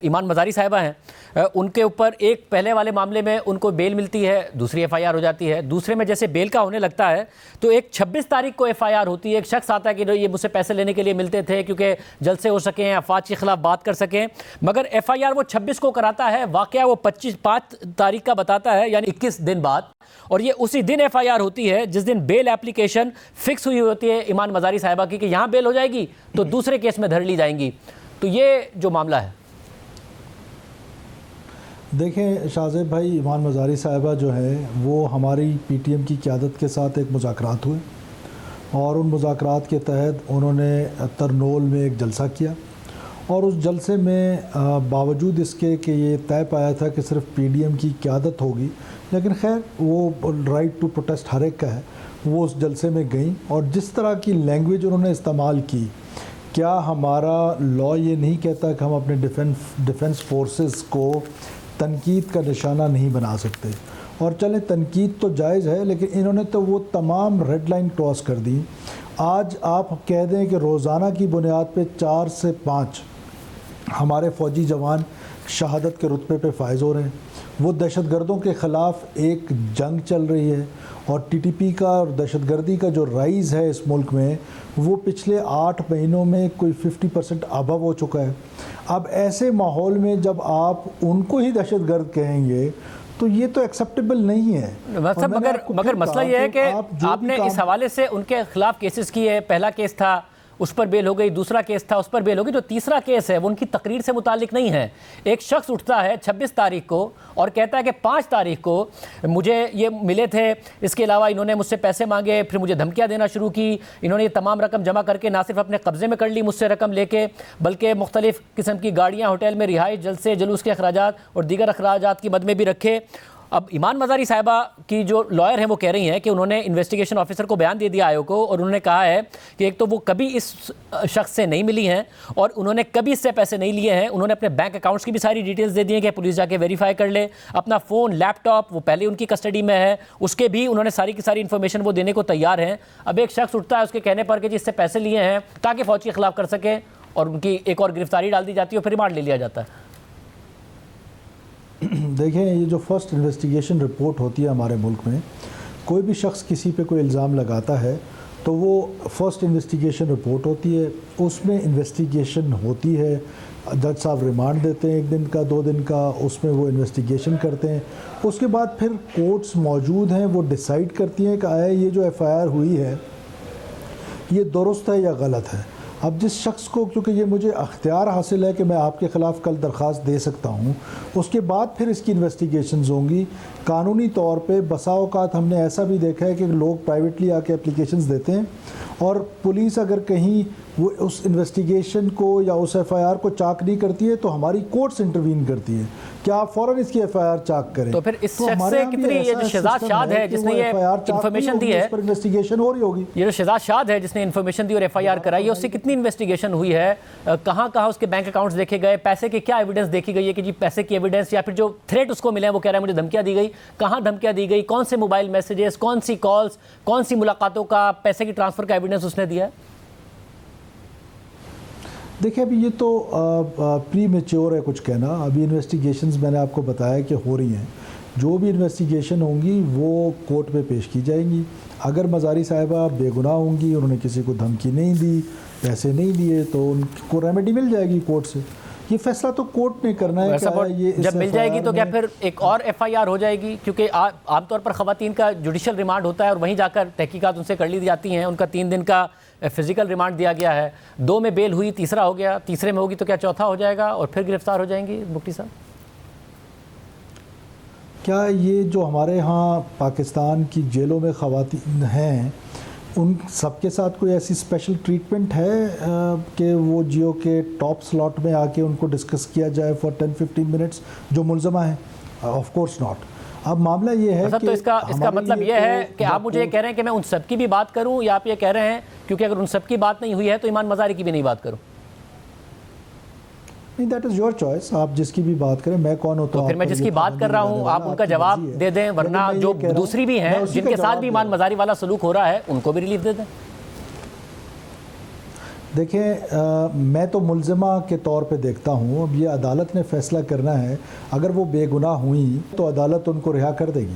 ایمان مزاری صاحبہ ہیں، ان کے اوپر ایک پہلے والے معاملے میں ان کو بیل ملتی ہے، دوسری ایف آئی آر ہو جاتی ہے، دوسرے میں جیسے بیل کا ہونے لگتا ہے تو ایک 26 تاریخ کو ایف آئی آر ہوتی ہے، ایک شخص آتا ہے کہ یہ مجھ سے پیسے لینے کے لیے ملتے تھے کیونکہ جلسے ہو سکیں، افواج کے خلاف بات کر سکیں، مگر ایف آئی آر وہ 26 کو کراتا ہے، واقعہ وہ 5 تاریخ کا بتاتا ہے، یعنی 21 دن بعد، اور یہ اسی دن ایف آئی آر ہوتی ہے جس دن بیل اپلیکیشن فکس ہوئی ہوتی ہے ایمان مزاری صاحبہ کی کہ یہاں بیل ہو جائے گی تو دوسرے کیس میں دھر لی جائیں گی۔ تو یہ جو معاملہ ہے، دیکھیں شاہزیب بھائی، ایمان مزاری صاحبہ جو ہے وہ ہماری پی ٹی ایم کی قیادت کے ساتھ ایک مذاکرات ہوئے، اور ان مذاکرات کے تحت انہوں نے ترنول میں ایک جلسہ کیا، اور اس جلسے میں باوجود اس کے کہ یہ طے پایا تھا کہ صرف پی ڈی ایم کی قیادت ہوگی، لیکن خیر وہ رائٹ ٹو پروٹیسٹ ہر ایک کا ہے، وہ اس جلسے میں گئیں، اور جس طرح کی لینگویج انہوں نے استعمال کی، کیا ہمارا لاء یہ نہیں کہتا کہ ہم اپنے ڈیفنس فورسز کو تنقید کا نشانہ نہیں بنا سکتے؟ اور چلیں تنقید تو جائز ہے، لیکن انہوں نے تو وہ تمام ریڈ لائن کراس کر دی۔ آج آپ کہہ دیں کہ روزانہ کی بنیاد پہ 4 سے 5 ہمارے فوجی جوان شہادت کے رتبے پہ فائز ہو رہے ہیں، وہ دہشت گردوں کے خلاف ایک جنگ چل رہی ہے، اور ٹی ٹی پی کا اور دہشت گردی کا جو رائز ہے اس ملک میں وہ پچھلے 8 مہینوں میں کوئی 50% ابو ہو چکا ہے۔ اب ایسے ماحول میں جب آپ ان کو ہی دہشت گرد کہیں گے تو یہ تو ایکسیپٹیبل نہیں ہے۔ مگر مسئلہ یہ ہے کہ آپ نے اس حوالے سے ان کے خلاف کیسز کیے، پہلا کیس تھا اس پر بیل ہو گئی، دوسرا کیس تھا اس پر بیل ہو گئی، جو تیسرا کیس ہے وہ ان کی تقریر سے متعلق نہیں ہے۔ ایک شخص اٹھتا ہے 26 تاریخ کو اور کہتا ہے کہ 5 تاریخ کو مجھے یہ ملے تھے، اس کے علاوہ انہوں نے مجھ سے پیسے مانگے، پھر مجھے دھمکیاں دینا شروع کی، انہوں نے یہ تمام رقم جمع کر کے نہ صرف اپنے قبضے میں کر لی مجھ سے رقم لے کے، بلکہ مختلف قسم کی گاڑیاں، ہوٹل میں رہائش، جلسے جلوس کے اخراجات اور دیگر اخراجات کی مد میں بھی رکھے۔ اب ایمان مزاری صاحبہ کی جو لائر ہیں وہ کہہ رہی ہیں کہ انہوں نے انویسٹیگیشن آفیسر کو بیان دے دیا آیوگ کو، اور انہوں نے کہا ہے کہ ایک تو وہ کبھی اس شخص سے نہیں ملی ہیں اور انہوں نے کبھی اس سے پیسے نہیں لیے ہیں، انہوں نے اپنے بینک اکاؤنٹس کی بھی ساری ڈیٹیلز دے دی ہیں کہ پولیس جا کے ویریفائی کر لے، اپنا فون، لیپ ٹاپ وہ پہلے ان کی کسٹڈی میں ہے، اس کے بھی انہوں نے ساری کی ساری انفارمیشن وہ دینے کو تیار ہیں۔ اب ایک شخص اٹھتا ہے اس کے کہنے پر کہ جس سے پیسے لیے ہیں تاکہ فوج کے خلاف کر سکے، اور ان کی ایک اور گرفتاری ڈال دی جاتی ہے اور پھر ریمانڈ لے لیا جاتا ہے۔ دیکھیں، یہ جو فرسٹ انویسٹیگیشن رپورٹ ہوتی ہے ہمارے ملک میں، کوئی بھی شخص کسی پہ کوئی الزام لگاتا ہے تو وہ فرسٹ انویسٹیگیشن رپورٹ ہوتی ہے، اس میں انویسٹیگیشن ہوتی ہے، جج صاحب ریمانڈ دیتے ہیں 1 دن کا 2 دن کا، اس میں وہ انویسٹیگیشن کرتے ہیں، اس کے بعد پھر کورٹس موجود ہیں، وہ ڈیسائیڈ کرتی ہیں کہ آیا یہ جو ایف آئی آر ہوئی ہے یہ درست ہے یا غلط ہے۔ اب جس شخص کو، کیونکہ یہ مجھے اختیار حاصل ہے کہ میں آپ کے خلاف کل درخواست دے سکتا ہوں، اس کے بعد پھر اس کی انویسٹیگیشنز ہوں گی۔ قانونی طور پہ بسا اوقات ہم نے ایسا بھی دیکھا ہے کہ لوگ پرائیویٹلی آ کے اپلیکیشنز دیتے ہیں، اور پولیس اگر کہیں وہ اس انویسٹیگیشن کو یا اس ایف آئی آر کو چاک نہیں کرتی ہے تو ہماری کورٹس انٹروین کرتی ہے کہ آپ فوراً اس کی ایف آئی آر چاک کریں۔ تو پھر اس شخص سے کتنی، یہ جو شہزاد شاد ہے جس نے یہ انفارمیشن دی ہے، اس پر انویسٹیگیشن ہو رہی ہوگی، یہ جو شہزاد شاد ہے جس نے انفارمیشن دی اور ایف آئی آر کرائی ہے، اس سے کتنی انویسٹیگیشن ہوئی ہے، کہاں کہاں اس کے بینک اکاؤنٹس دیکھے گئے، پیسے کے کیا ایویڈنس دیکھی گئی ہے کہ جی پیسے کی ایویڈنس، یا پھر جو تھریٹ اس کو ملے ہیں وہ کہہ رہا ہے مجھے دھمکیاں دی گئی، کہاں دھمکیاں دی گئی، کون سے موبائل میسیجز، کون سی کالز، کون سی ملاقاتوں کا، پیسے کی ٹرانسفر کا ایویڈنس اس نے دیا ہے؟ دیکھیں ابھی یہ تو پری میچور ہے کچھ کہنا، ابھی انویسٹیگیشنز میں نے آپ کو بتایا کہ ہو رہی ہیں، جو بھی انویسٹیگیشن ہوں گی وہ کورٹ میں پیش کی جائیں گی۔ اگر مزاری صاحبہ بے گناہ ہوں گی، انہوں نے کسی کو دھمکی نہیں دی، پیسے نہیں دیے، تو ان کو ریمیڈی مل جائے گی کورٹ سے۔ یہ فیصلہ تو کورٹ نے کرنا ہے کہ جب مل جائے گی تو کیا پھر ایک اور ایف آئی آر ہو جائے گی؟ کیونکہ عام طور پر خواتین کا جوڈیشل ریمانڈ ہوتا ہے اور وہیں جا کر تحقیقات ان سے کر لی جاتی ہیں، ان کا 3 دن کا فزیکل ریمانڈ دیا گیا ہے، 2 میں بیل ہوئی، تیسرا ہو گیا، تیسرے میں ہوگی تو کیا چوتھا ہو جائے گا اور پھر گرفتار ہو جائیں گی مفتی صاحب؟ کیا یہ جو ہمارے ہاں پاکستان کی جیلوں میں خواتین ہیں ان سب کے ساتھ کوئی ایسی اسپیشل ٹریٹمنٹ ہے کہ وہ جیو کے ٹاپ سلاٹ میں آ کے ان کو ڈسکس کیا جائے فار 10-15 منٹس جو ملزمہ ہیں؟ Of course not. اب معاملہ یہ ہے کہ تو اس کا مطلب یہ ہے کہ آپ مجھے یہ کہہ رہے ہیں کہ میں ان سب کی بھی بات کروں، یا آپ یہ کہہ رہے ہیں کیونکہ اگر ان سب کی بات نہیں ہوئی ہے تو ایمان مزاری کی بھی نہیں بات کروں؟ نہیں، دیٹ از یور چوائس، آپ جس کی بھی بات کریں، میں کون ہوتا ہوں؟ پھر میں جس کی بات کر رہا ہوں آپ ان کا جواب دے دیں، ورنہ جو دوسری بھی ہیں جن کے ساتھ بھی ایمان مزاری والا سلوک ہو رہا ہے ان کو بھی ریلیف دے دیں۔ دیکھیں میں تو ملزمہ کے طور پہ دیکھتا ہوں، اب یہ عدالت نے فیصلہ کرنا ہے۔ اگر وہ بے گناہ ہوئیں تو عدالت ان کو رہا کر دے گی۔